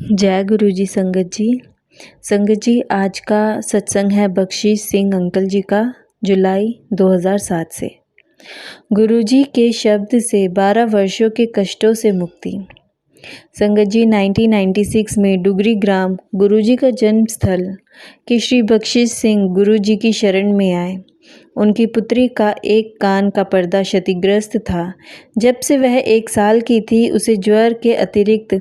जय गुरु जी। संगत जी आज का सत्संग है बख्शीश सिंह अंकल जी का, जुलाई 2007 से। गुरु जी के शब्द से 12 वर्षों के कष्टों से मुक्ति। संगत जी 1996 में डुगरी ग्राम गुरु जी का जन्म स्थल के श्री बख्शीश सिंह गुरु जी की शरण में आए। उनकी पुत्री का एक कान का पर्दा क्षतिग्रस्त था। जब से वह 1 साल की थी उसे ज्वर के अतिरिक्त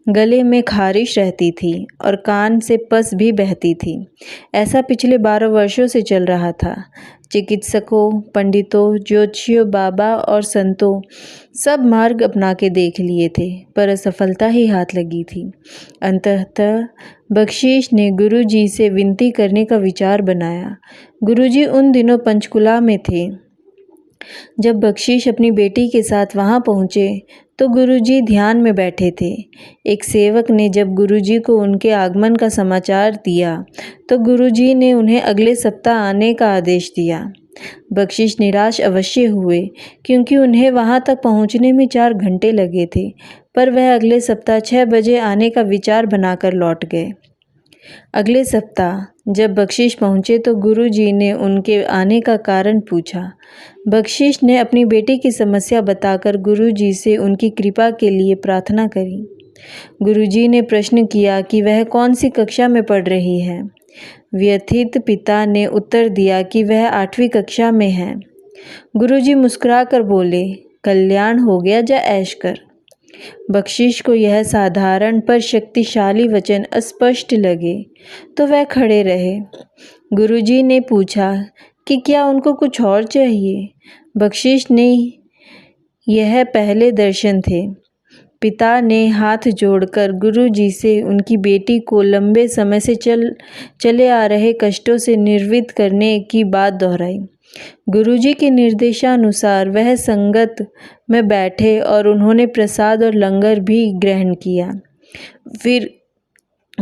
गले में खारिश रहती थी और कान से पस भी बहती थी। ऐसा पिछले 12 वर्षों से चल रहा था। चिकित्सकों, पंडितों, ज्योतिषियों, बाबा और संतों सब मार्ग अपना के देख लिए थे, पर असफलता ही हाथ लगी थी। अंततः बख्शीश ने गुरु जी से विनती करने का विचार बनाया। गुरु जी उन दिनों पंचकुला में थे। जब बख्शीश अपनी बेटी के साथ वहां पहुंचे तो गुरुजी ध्यान में बैठे थे। एक सेवक ने जब गुरुजी को उनके आगमन का समाचार दिया तो गुरुजी ने उन्हें अगले सप्ताह आने का आदेश दिया। बख्शीश निराश अवश्य हुए क्योंकि उन्हें वहां तक पहुंचने में 4 घंटे लगे थे, पर वह अगले सप्ताह 6 बजे आने का विचार बनाकर लौट गए। अगले सप्ताह जब बख्शीश पहुंचे तो गुरुजी ने उनके आने का कारण पूछा। बख्शीश ने अपनी बेटी की समस्या बताकर गुरुजी से उनकी कृपा के लिए प्रार्थना करी। गुरुजी ने प्रश्न किया कि वह कौन सी कक्षा में पढ़ रही है। व्यथित पिता ने उत्तर दिया कि वह 8वीं कक्षा में है। गुरुजी मुस्कुराकर बोले, कल्याण हो गया, जा ऐश कर। बख्शीश को यह साधारण पर शक्तिशाली वचन अस्पष्ट लगे तो वह खड़े रहे। गुरुजी ने पूछा कि क्या उनको कुछ और चाहिए। बख्शीश ने यह पहले दर्शन थे। पिता ने हाथ जोड़कर गुरुजी से उनकी बेटी को लंबे समय से चले आ रहे कष्टों से निर्वित करने की बात दोहराई। गुरुजी के निर्देशानुसार वह संगत में बैठे और उन्होंने प्रसाद और लंगर भी ग्रहण किया। फिर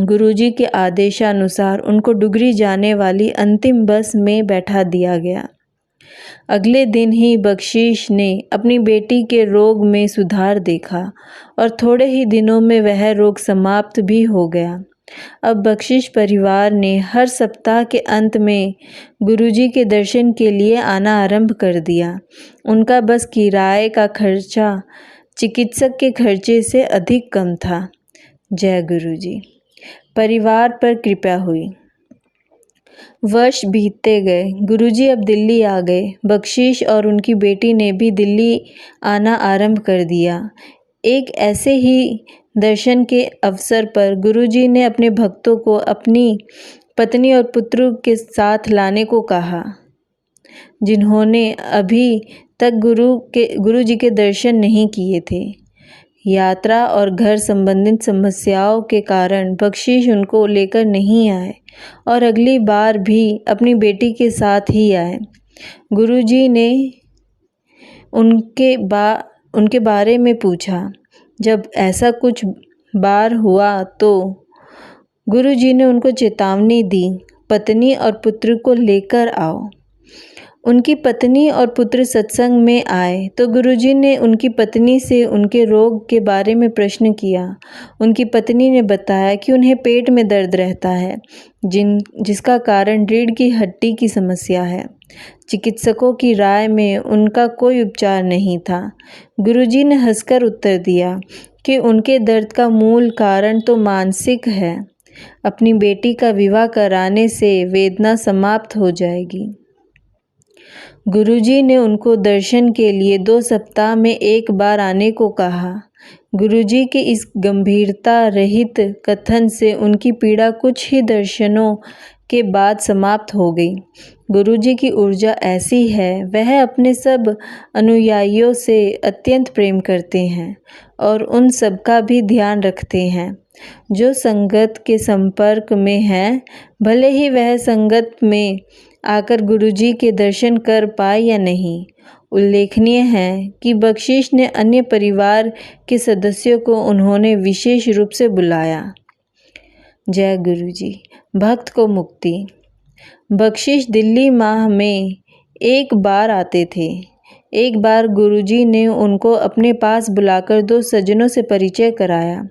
गुरुजी के आदेशानुसार उनको डुगरी जाने वाली अंतिम बस में बैठा दिया गया। अगले दिन ही बख्शीश ने अपनी बेटी के रोग में सुधार देखा और थोड़े ही दिनों में वह रोग समाप्त भी हो गया। अब बख्शीश परिवार ने हर सप्ताह के अंत में गुरुजी के दर्शन के लिए आना आरंभ कर दिया। उनका बस किराए का खर्चा चिकित्सक के खर्चे से अधिक कम था। जय गुरुजी। परिवार पर कृपा हुई। वर्ष बीतते गए। गुरुजी अब दिल्ली आ गए। बख्शीश और उनकी बेटी ने भी दिल्ली आना आरंभ कर दिया। एक ऐसे ही दर्शन के अवसर पर गुरुजी ने अपने भक्तों को अपनी पत्नी और पुत्र के साथ लाने को कहा, जिन्होंने अभी तक गुरुजी के दर्शन नहीं किए थे। यात्रा और घर संबंधित समस्याओं के कारण बख्शीश उनको लेकर नहीं आए और अगली बार भी अपनी बेटी के साथ ही आए। गुरुजी ने उनके बारे में पूछा। जब ऐसा कुछ बार हुआ तो गुरुजी ने उनको चेतावनी दी, पत्नी और पुत्र को लेकर आओ। उनकी पत्नी और पुत्र सत्संग में आए तो गुरुजी ने उनकी पत्नी से उनके रोग के बारे में प्रश्न किया। उनकी पत्नी ने बताया कि उन्हें पेट में दर्द रहता है, जिसका कारण रीढ़ की हड्डी की समस्या है। चिकित्सकों की राय में उनका कोई उपचार नहीं था। गुरुजी ने हंसकर उत्तर दिया कि उनके दर्द का मूल कारण तो मानसिक है। अपनी बेटी का विवाह कराने से वेदना समाप्त हो जाएगी। गुरुजी ने उनको दर्शन के लिए 2 सप्ताह में 1 बार आने को कहा। गुरुजी के इस गंभीरता रहित कथन से उनकी पीड़ा कुछ ही दर्शनों के बाद समाप्त हो गई। गुरुजी की ऊर्जा ऐसी है, वह अपने सब अनुयायियों से अत्यंत प्रेम करते हैं और उन सब का भी ध्यान रखते हैं जो संगत के संपर्क में हैं, भले ही वह संगत में आकर गुरुजी के दर्शन कर पाए या नहीं। उल्लेखनीय है कि बख्शीश ने अन्य परिवार के सदस्यों को उन्होंने विशेष रूप से बुलाया। जय गुरुजी। भक्त को मुक्ति। बख्शीश दिल्ली माह में 1 बार आते थे। एक बार गुरुजी ने उनको अपने पास बुलाकर 2 सज्जनों से परिचय कराया।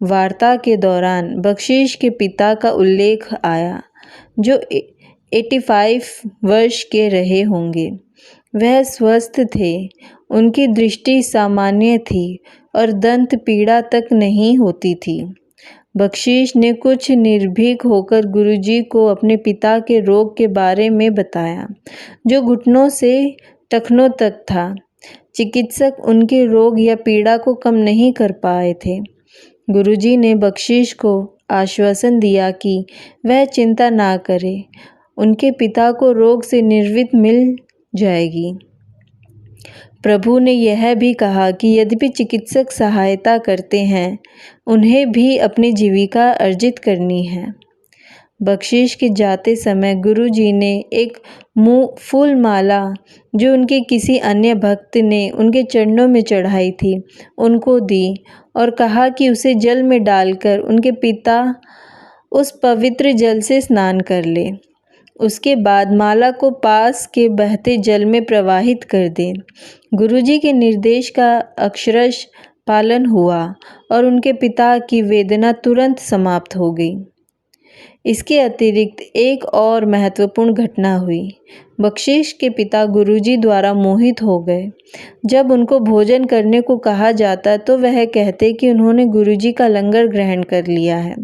वार्ता के दौरान बख्शीश के पिता का उल्लेख आया, जो 85 वर्ष के रहे होंगे। वह स्वस्थ थे, उनकी दृष्टि सामान्य थी और दंत पीड़ा तक नहीं होती थी। बख्शीश ने कुछ निर्भीक होकर गुरुजी को अपने पिता के रोग के बारे में बताया, जो घुटनों से टखनों तक था। चिकित्सक उनके रोग या पीड़ा को कम नहीं कर पाए थे। गुरुजी ने बख्शीश को आश्वासन दिया कि वह चिंता ना करे, उनके पिता को रोग से निर्वित मिल जाएगी। प्रभु ने यह भी कहा कि यद्यपि चिकित्सक सहायता करते हैं, उन्हें भी अपनी जीविका अर्जित करनी है। बख्शीश के जाते समय गुरुजी ने एक फूल माला, जो उनके किसी अन्य भक्त ने उनके चरणों में चढ़ाई थी, उनको दी और कहा कि उसे जल में डालकर उनके पिता उस पवित्र जल से स्नान कर ले। उसके बाद माला को पास के बहते जल में प्रवाहित कर दें। गुरुजी के निर्देश का अक्षरश पालन हुआ और उनके पिता की वेदना तुरंत समाप्त हो गई। इसके अतिरिक्त एक और महत्वपूर्ण घटना हुई। बख्शीश के पिता गुरुजी द्वारा मोहित हो गए। जब उनको भोजन करने को कहा जाता तो वह कहते कि उन्होंने गुरुजी का लंगर ग्रहण कर लिया है।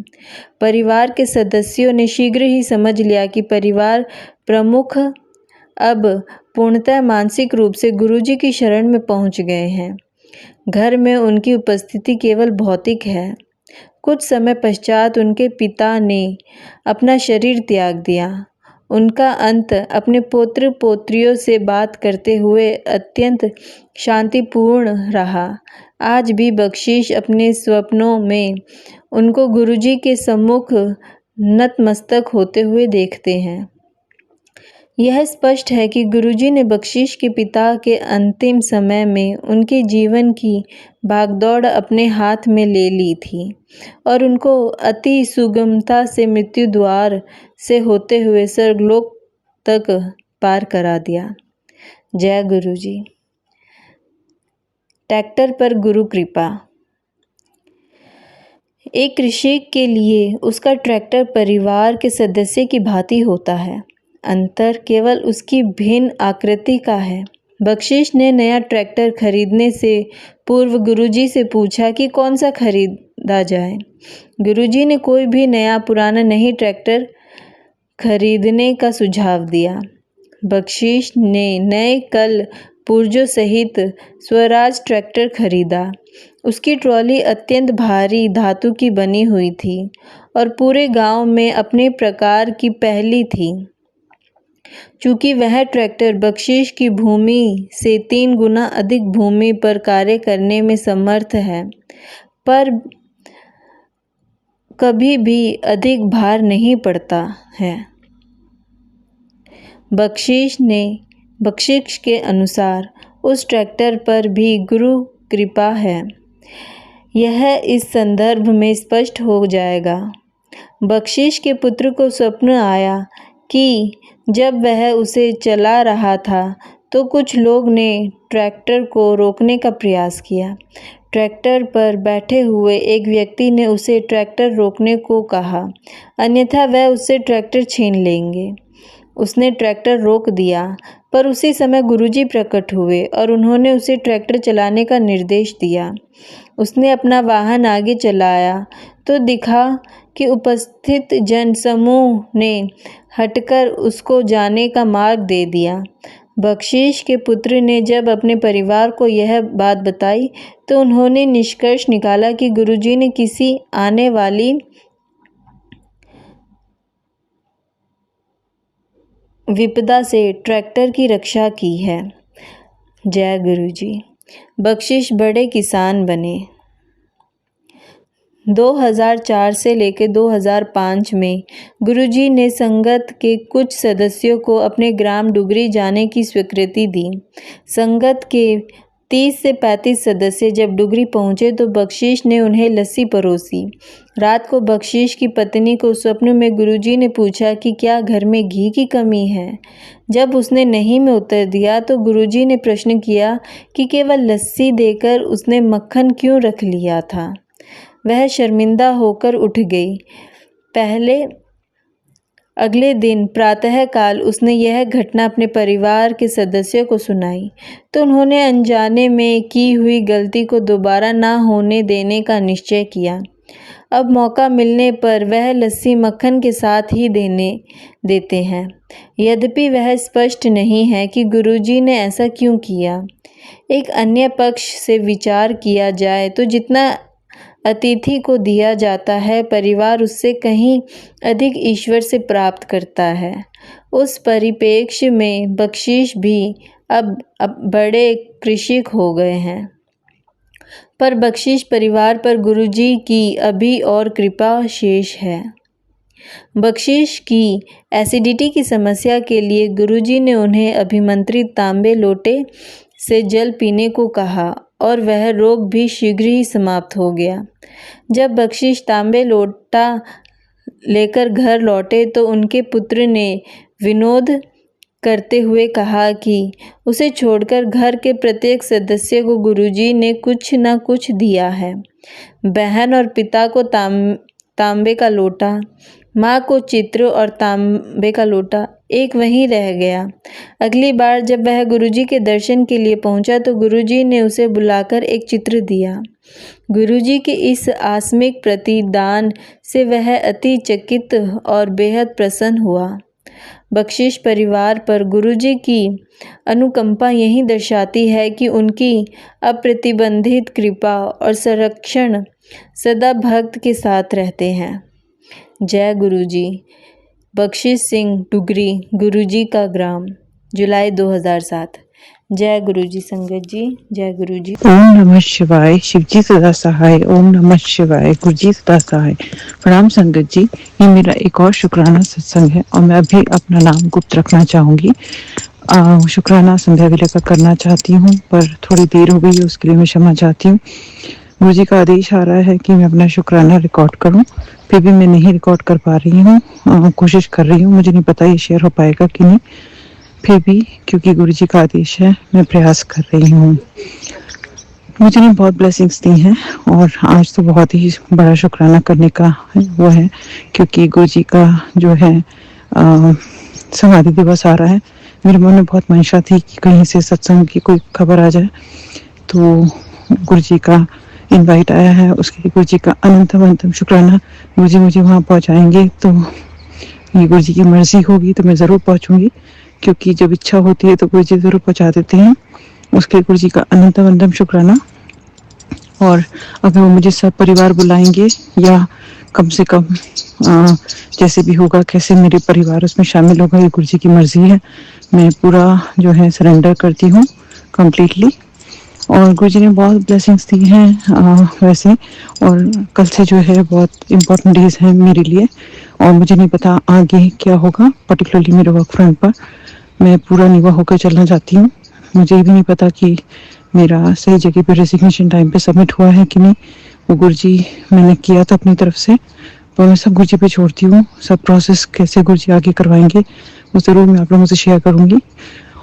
परिवार के सदस्यों ने शीघ्र ही समझ लिया कि परिवार प्रमुख अब पूर्णतः मानसिक रूप से गुरुजी की शरण में पहुंच गए हैं। घर में उनकी उपस्थिति केवल भौतिक है। कुछ समय पश्चात उनके पिता ने अपना शरीर त्याग दिया। उनका अंत अपने पोत्र पोत्रियों से बात करते हुए अत्यंत शांतिपूर्ण रहा। आज भी बख्शीश अपने स्वप्नों में उनको गुरुजी के सम्मुख नतमस्तक होते हुए देखते हैं। यह स्पष्ट है कि गुरुजी ने बख्शीश के पिता के अंतिम समय में उनके जीवन की भागदौड़ अपने हाथ में ले ली थी और उनको अति सुगमता से मृत्यु द्वार से होते हुए स्वर्गलोक तक पार करा दिया। जय गुरुजी। ट्रैक्टर पर गुरु कृपा। एक कृषक के लिए उसका ट्रैक्टर परिवार के सदस्य की भांति होता है। अंतर केवल उसकी भिन्न आकृति का है। बख्शीश ने नया ट्रैक्टर खरीदने से पूर्व गुरुजी से पूछा कि कौन सा खरीदा जाए। गुरुजी ने कोई भी नया पुराना नहीं ट्रैक्टर खरीदने का सुझाव दिया। बख्शीश ने नए कल पुर्जों सहित स्वराज ट्रैक्टर खरीदा। उसकी ट्रॉली अत्यंत भारी धातु की बनी हुई थी और पूरे गांव में अपने प्रकार की पहली थी। चूंकि वह ट्रैक्टर बख्शीश की भूमि से 3 गुना अधिक भूमि पर कार्य करने में समर्थ है, पर कभी भी अधिक भार नहीं पड़ता है। बख्शीश के अनुसार उस ट्रैक्टर पर भी गुरु कृपा है। यह इस संदर्भ में स्पष्ट हो जाएगा। बख्शीश के पुत्र को स्वप्न आया कि जब वह उसे चला रहा था तो कुछ लोग ने ट्रैक्टर को रोकने का प्रयास किया। ट्रैक्टर पर बैठे हुए एक व्यक्ति ने उसे ट्रैक्टर रोकने को कहा, अन्यथा वह उससे ट्रैक्टर छीन लेंगे। उसने ट्रैक्टर रोक दिया, पर उसी समय गुरुजी प्रकट हुए और उन्होंने उसे ट्रैक्टर चलाने का निर्देश दिया। उसने अपना वाहन आगे चलाया तो दिखा कि उपस्थित जन समूह ने हटकर उसको जाने का मार्ग दे दिया। बख्शीश के पुत्र ने जब अपने परिवार को यह बात बताई तो उन्होंने निष्कर्ष निकाला कि गुरुजी ने किसी आने वाली विपदा से ट्रैक्टर की रक्षा की है। जय गुरुजी। बख्शीश बड़े किसान बने। 2004 से लेकर 2005 में गुरुजी ने संगत के कुछ सदस्यों को अपने ग्राम डुगरी जाने की स्वीकृति दी। संगत के 30 से 35 सदस्य जब डुगरी पहुंचे तो बख्शीश ने उन्हें लस्सी परोसी। रात को बख्शीश की पत्नी को स्वप्न में गुरुजी ने पूछा कि क्या घर में घी की कमी है। जब उसने नहीं में उत्तर दिया तो गुरुजी ने प्रश्न किया कि केवल लस्सी देकर उसने मक्खन क्यों रख लिया था। वह शर्मिंदा होकर उठ गई। अगले दिन प्रातःकाल उसने यह घटना अपने परिवार के सदस्यों को सुनाई तो उन्होंने अनजाने में की हुई गलती को दोबारा ना होने देने का निश्चय किया। अब मौका मिलने पर वह लस्सी मक्खन के साथ ही देते हैं। यद्यपि वह स्पष्ट नहीं है कि गुरुजी ने ऐसा क्यों किया। एक अन्य पक्ष से विचार किया जाए तो जितना अतिथि को दिया जाता है, परिवार उससे कहीं अधिक ईश्वर से प्राप्त करता है। उस परिप्रेक्ष्य में बख्शीश भी अब बड़े कृषिक हो गए हैं, पर बख्शीश परिवार पर गुरुजी की अभी और कृपा शेष है। बख्शीश की एसिडिटी की समस्या के लिए गुरुजी ने उन्हें अभिमंत्रित तांबे लोटे से जल पीने को कहा और वह रोग भी शीघ्र ही समाप्त हो गया। जब बख्शीश तांबे लोटा लेकर घर लौटे तो उनके पुत्र ने विनोद करते हुए कहा कि उसे छोड़कर घर के प्रत्येक सदस्य को गुरुजी ने कुछ न कुछ दिया है। बहन और पिता को तांबे का लोटा, माँ को चित्र और तांबे का लोटा, एक वहीं रह गया। अगली बार जब वह गुरुजी के दर्शन के लिए पहुंचा तो गुरुजी ने उसे बुलाकर एक चित्र दिया। गुरुजी के इस आकस्मिक प्रतिदान से वह अति चकित और बेहद प्रसन्न हुआ। बख्शीश परिवार पर गुरुजी की अनुकंपा यही दर्शाती है कि उनकी अप्रतिबंधित कृपा और संरक्षण सदा भक्त के साथ रहते हैं। जय गुरुजी। बख्शीश सिंह डुगरी, गुरुजी का ग्राम, जुलाई 2007। जय गुरुजी संगत जी, जय गुरुजी। ओम नमः शिवाय। शिवजी सदा सहाय। ओम नमः शिवाय। गुरुजी सदा सहाय। प्रणाम संगत जी। ये मेरा एक और शुक्राना सत्संग है और मैं अभी अपना नाम गुप्त रखना चाहूंगी। शुक्राना संध्या विलय का करना चाहती हूँ, पर थोड़ी देर हो गई है, उसके लिए मैं क्षमा चाहती हूँ। गुरुजी का आदेश आ रहा है कि मैं अपना शुक्राना रिकॉर्ड करूँ, फिर भी मैं नहीं रिकॉर्ड कर पा रही हूँ। कोशिश कर रही हूँ, मुझे नहीं पता ये शेयर हो पाएगा कि नहीं, फिर भी क्योंकि गुरुजी का आदेश है मैं प्रयास कर रही हूँ। मुझे ने बहुत ब्लेसिंग्स दी हैं और आज तो बहुत ही बड़ा शुक्राना करने का वो है, क्योंकि गुरुजी का जो है समाधि दिवस आ रहा है। मेरे मन में बहुत मंशा थी कि कहीं से सत्संग की कोई खबर आ जाए, तो गुरुजी का इनवाइट आया है, उसके लिए गुरुजी का अनंतम शुक्राना। गुरुजी मुझे वहाँ पहुँचाएंगे तो ये गुरुजी की मर्जी होगी तो मैं ज़रूर पहुँचूंगी, क्योंकि जब इच्छा होती है तो गुरुजी ज़रूर पहुँचा देते हैं। उसके गुरुजी का अनंतम शुक्राना। और अगर वो मुझे सब परिवार बुलाएंगे या कम से कम जैसे भी होगा, कैसे मेरे परिवार उसमें शामिल होगा, ये गुरुजी की मर्जी है। मैं पूरा जो है सरेंडर करती हूँ कम्प्लीटली। और गुरुजी ने बहुत ब्लेसिंग्स दी हैं वैसे, और कल से जो है बहुत इम्पोर्टेंट डेज हैं मेरे लिए, और मुझे नहीं पता आगे क्या होगा। पर्टिकुलरली मेरे वर्क फ्रंट पर मैं पूरा निभा होकर चलना चाहती हूँ। मुझे भी नहीं पता कि मेरा सही जगह पे रेजिग्नेशन टाइम पे सबमिट हुआ है कि नहीं। वो गुरुजी मैंने किया था अपनी तरफ से, तो मैं सब गुरुजी पे छोड़ती हूँ। सब प्रोसेस कैसे गुरुजी आगे करवाएंगे वो ज़रूर मैं आप लोगों से शेयर करूँगी।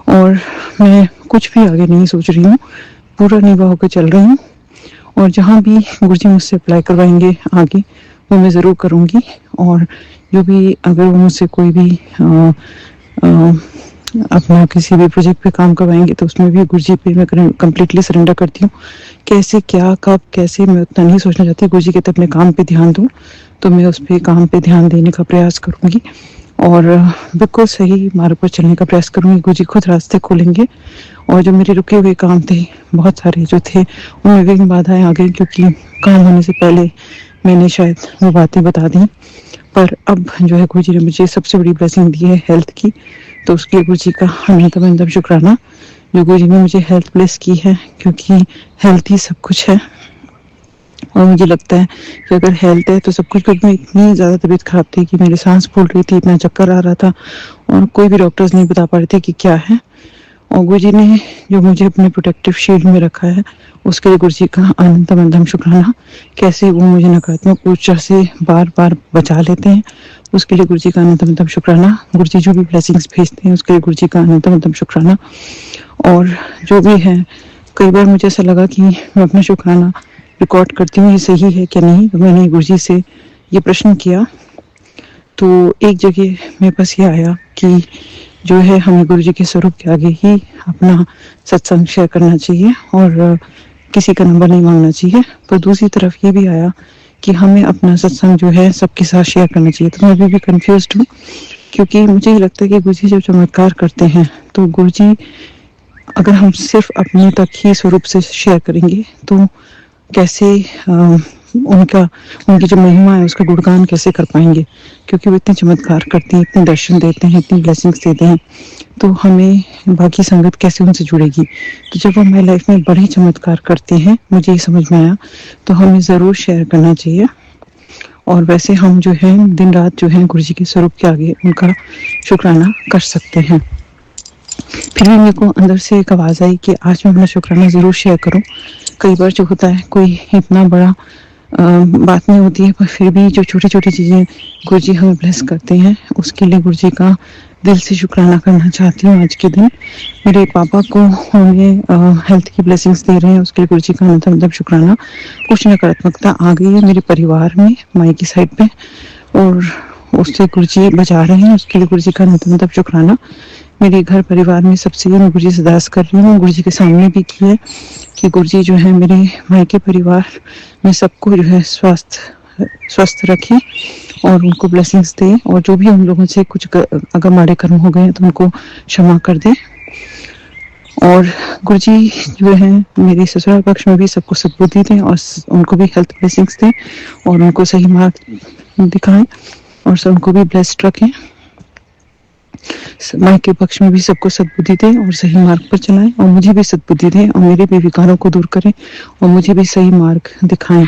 और मैं कुछ भी आगे नहीं सोच रही हूँ, पूरा निभा होकर चल रही हूँ। और जहाँ भी गुरुजी मुझसे अप्लाई करवाएंगे आगे वो मैं ज़रूर करूँगी। और जो भी अगर वो मुझसे कोई भी अपना किसी भी प्रोजेक्ट पे काम करवाएंगे तो उसमें भी गुरुजी पे मैं कम्प्लीटली सरेंडर करती हूँ। कैसे, क्या, कब, कैसे मैं उतना नहीं सोचना चाहती। गुरुजी कहते अपने काम पे ध्यान दूँ, तो मैं उस पे काम पे ध्यान देने का प्रयास करूँगी और बिल्कुल सही मार्ग पर चलने का प्रयास करूँगी। गुरुजी खुद रास्ते खोलेंगे। और जो मेरे रुके हुए काम थे बहुत सारे जो थे, उनमें विघ्न बाधाएं आ गई, क्योंकि काम होने से पहले मैंने शायद वो बातें बता दी। पर अब जो है गुरुजी ने मुझे सबसे बड़ी ब्लेसिंग दी है हेल्थ की, तो उसके गुरुजी का अनंतम शुक्राना जो गुरुजी ने मुझे हेल्थ ब्लेस की है, क्योंकि हेल्थ ही सब कुछ है। और मुझे लगता है कि अगर हेल्थ है तो सब कुछ। क्योंकि मैं इतनी ज़्यादा तबीयत खराब थी कि मेरी सांस फूल रही थी, इतना चक्कर आ रहा था और कोई भी डॉक्टर्स नहीं बता पा रहे थे कि क्या है। और गुरुजी ने जो मुझे अपने प्रोटेक्टिव शील्ड में रखा है उसके लिए गुरुजी का अनंतम शुक्राना। कैसे वो मुझे नकारात्मक ऊर्जा से बार बार बचा लेते हैं, उसके लिए गुरुजी का अनंतम शुक्राना। गुरुजी जो भी ब्लेसिंग्स भेजते हैं उसके लिए गुरुजी का अनंतम शुक्राना। और जो भी है, कई बार मुझे ऐसा लगा कि मैं अपना शुक्राना रिकॉर्ड करती हूँ ये सही है क्या नहीं। तो मैंने गुरुजी से ये प्रश्न किया तो एक जगह मेरे पास ये आया कि जो है हमें गुरुजी के स्वरूप के आगे ही अपना सत्संग शेयर करना चाहिए और किसी का नंबर नहीं मांगना चाहिए। पर दूसरी तरफ ये भी आया कि हमें अपना सत्संग जो है सबके साथ शेयर करना चाहिए। तो मैं अभी भी कंफ्यूज्ड हूँ, क्योंकि मुझे ये लगता है कि गुरुजी जब चमत्कार करते हैं तो गुरुजी अगर हम सिर्फ अपने तक ही स्वरूप से शेयर करेंगे तो कैसे उनकी जो महिमा है उसका गुणगान कैसे कर पाएंगे, क्योंकि वो इतने चमत्कार करते हैं, इतने दर्शन देते हैं, इतनी ब्लेसिंग्स देते हैं, तो हमें बाकी संगत कैसे उनसे जुड़ेगी। तो जब वो हमारी लाइफ में बड़े चमत्कार करते हैं, मुझे ये समझ में आया तो हमें ज़रूर शेयर करना चाहिए। और वैसे हम जो है दिन रात जो है गुरुजी के स्वरूप के आगे उनका शुक्राना कर सकते हैं। फिर भी मेरे को अंदर से एक आवाज़ आई कि आज मैं अपना शुक्राना ज़रूर शेयर करूं। कई बार जो होता है कोई इतना बड़ा बात नहीं होती है, पर फिर भी जो छोटी छोटी चीज़ें गुरुजी हमें ब्लेस करते हैं उसके लिए गुरुजी का दिल से शुक्राना करना चाहती हूँ। आज के दिन मेरे पापा को हमें हेल्थ की ब्लेसिंग्स दे रहे हैं, उसके लिए गुरुजी का मतलब शुक्राना। कुछ नकारात्मकता आ गई है मेरे परिवार में माई की साइड पे और उससे गुरुजी बचा रहे हैं, उसके लिए गुरुजी का मतलब शुक्राना। मेरे घर परिवार में सबसे मैं गुरुजी से अरदास कर रही हूँ, गुरुजी के सामने भी की है कि गुरुजी जो है मेरे मायके परिवार में सबको जो है स्वस्थ रखें और उनको ब्लेसिंग्स दे, और जो भी उन लोगों से कुछ अगर माड़े कर्म हो गए तो उनको क्षमा कर दे। और गुरुजी जो है मेरे ससुराल पक्ष में भी सबको सद्बुद्धि दें और उनको भी हेल्थ ब्लेसिंग्स दें और उनको सही मार्ग दिखाएं और सब उनको भी ब्लेस्ड रखें। मायके पक्ष में भी सबको सद्बुद्धि दें और सही मार्ग पर चलाएं, और मुझे भी सद्बुद्धि दें और मेरे भी विकारों को दूर करें और मुझे भी सही मार्ग दिखाएं।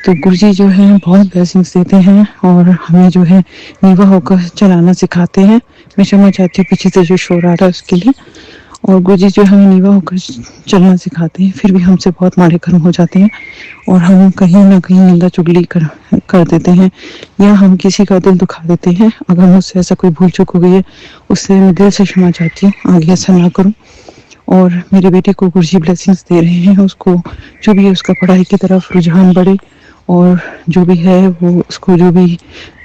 तो गुरुजी जो है बहुत ब्लेसिंग्स देते हैं और हमें जो है नीवा होकर चलाना सिखाते हैं। मैं क्षमा चाहती हूँ पीछे से जो शोर आ रहा है उसके लिए। और गुरुजी जो हमें नीवा होकर चलना सिखाते हैं, फिर भी हमसे बहुत माड़े कर्म हो जाते हैं और हम कहीं ना कहीं निंदा चुगली कर देते हैं या हम किसी का दिल दुखा देते हैं। अगर मुझसे ऐसा कोई भूल चूक हो गई है उससे मैं दिल से क्षमा चाहती हूँ, आगे ऐसा ना करूँ। और मेरे बेटे को गुरुजी ब्लेसिंग्स दे रहे हैं, उसको जो भी है उसका पढ़ाई की तरफ रुझान बढ़े और जो भी है वो उसको जो भी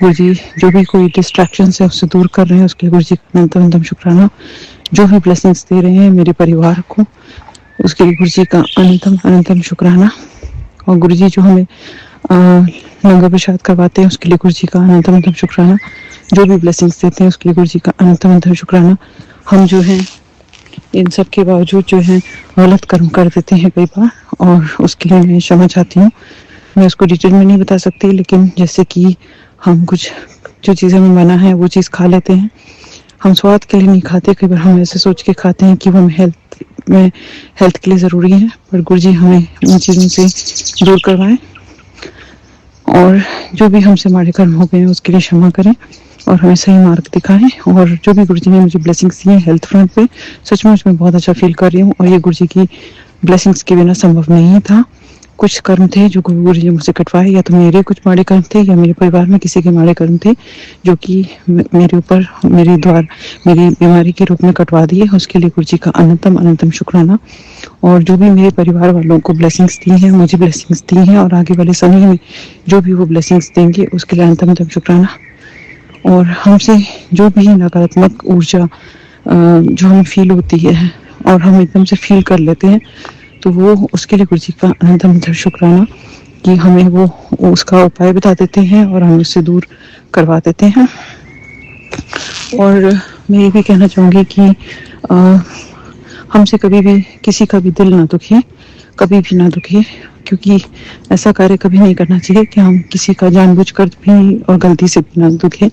गुरुजी जो भी कोई डिस्ट्रैक्शन है उससे दूर कर रहे हैं, उसके लिए गुरुजी का अनंतम शुक्राना। जो भी ब्लेसिंग्स दे रहे हैं मेरे परिवार को उसके लिए गुरुजी का अनंतम शुक्राना। और गुरुजी जो हमें लंगर प्रसाद करवाते हैं उसके लिए गुरुजी का अनंतम शुक्राना। जो भी ब्लेसिंग्स देते हैं उसके लिए गुरुजी का अनंतम शुक्राना। हम जो है इन सब के बावजूद जो है गलत कर्म कर देते हैं कई बार, और उसके लिए मैं क्षमा चाहती हूँ। मैं उसको डिटेल में नहीं बता सकती, लेकिन जैसे कि हम कुछ जो चीज़ें हमें मना है वो चीज़ खा लेते हैं, हम स्वाद के लिए नहीं खाते, कई बार हम ऐसे सोच के खाते हैं कि वो हमें हेल्थ के लिए ज़रूरी है, पर गुरुजी हमें इन चीज़ों से दूर करवाएं और जो भी हमसे माड़े कर्म हो गए हैं उसके लिए क्षमा करें और हमें सही मार्ग दिखाएं। और जो भी गुरुजी ने मुझे ब्लेसिंग्स दी है हेल्थ फ्रंट पे, सचमुच मैं बहुत अच्छा फील कर रही हूँ और ये गुरुजी की ब्लेसिंग्स के बिना संभव नहीं था। कुछ कर्म थे जो गुरुजी ने मुझसे कटवाए, या तो मेरे कुछ माड़े कर्म थे या मेरे परिवार में किसी के माड़े कर्म थे जो कि मेरे ऊपर मेरी बीमारी के रूप में कटवा दिए। उसके लिए गुरुजी का अनंतम शुक्राना। और जो भी मेरे परिवार वालों को ब्लेसिंग्स दी हैं, मुझे ब्लेसिंग्स दी हैं और आगे वाले समय में जो भी वो ब्लेसिंग्स देंगे उसके लिए अनंतम शुक्राना। और हमसे जो भी नकारात्मक ऊर्जा जो हमें फील होती है और हम एकदम से फील कर लेते हैं, तो वो उसके लिए गुरुजी का अनंतम शुक्राना कि हमें वो उसका उपाय बता देते हैं और हमें उससे दूर करवा देते हैं। और मैं ये भी कहना चाहूँगी कि हमसे कभी भी किसी का भी दिल ना दुखे, कभी भी ना दुखे, क्योंकि ऐसा कार्य कभी नहीं करना चाहिए कि हम किसी का जानबूझकर भी और गलती से भी ना दुखे।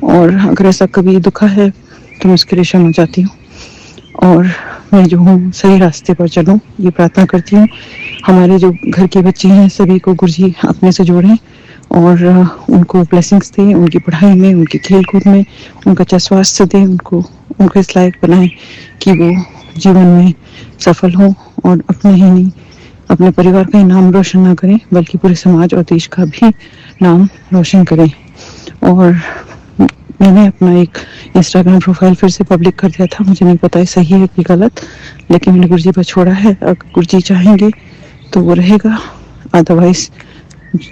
और अगर ऐसा कभी दुखा है तो मैं उसके लिए क्षमा चाहती हूँ और मैं जो हूँ सही रास्ते पर चलूँ, ये प्रार्थना करती हूँ। हमारे जो घर के बच्चे हैं सभी को गुरुजी अपने से जोड़ें और उनको ब्लेसिंग्स दें, उनकी पढ़ाई में, उनके खेल कूद में, उनका अच्छा स्वास्थ्य दें, उनको इस लायक बनाएं कि वो जीवन में सफल हो और अपने ही नहीं अपने परिवार का ही नाम रोशन ना करें बल्कि पूरे समाज और देश का भी नाम रोशन करें। और मैंने अपना एक इंस्टाग्राम प्रोफाइल फिर से पब्लिक कर दिया था, मुझे नहीं पता है सही है कि गलत, लेकिन मैंने गुरुजी पर छोड़ा है। अगर गुरुजी चाहेंगे तो वो रहेगा, अदरवाइज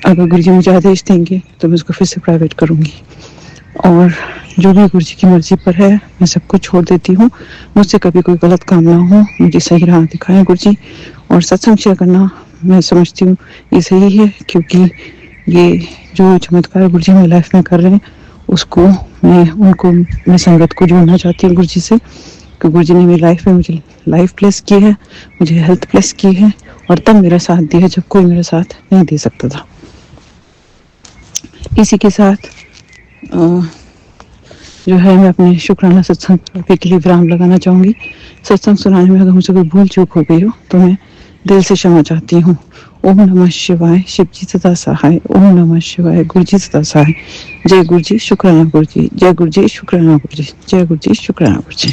अगर गुरु जी मुझे आदेश देंगे तो मैं उसको फिर से प्राइवेट करूँगी। और जो भी गुरु जी की मर्जी पर है मैं सब कुछ छोड़ देती हूँ। मुझसे कभी कोई गलत काम ना हो, मुझे सही राह दिखाएं गुरु जी। और सत्संग शेयर करना मैं समझती हूँ ये सही है, क्योंकि ये जो चमत्कार गुरु जी मेरी लाइफ में कर रहे हैं उसको मैं संगत को जोड़ना चाहती हूँ गुरु जी से। कि गुरु जी ने मेरी लाइफ में मुझे लाइफ प्लेस की है, मुझे हेल्थ प्लेस की है, और तब मेरा साथ दिया जब कोई मेरा साथ नहीं दे सकता था। इसी के साथ जो है मैं अपने शुक्राना सत्संग के लिए विराम लगाना चाहूँगी। सत्संग सुनाने में अगर मुझसे कोई भूल चूक हो गई हो तो मैं दिल से क्षमा चाहती हूँ। ओम नमः शिवाय, शिव जी सदा सहाय। ओम नमः शिवाय, गुरु जी सदा सहाय। जय गुरु जी, शुक्राना गुरु जी। जय गुरु जी, शुक्राना गुरु जी। जय गुरु जी, शुक्राना गुरु जी।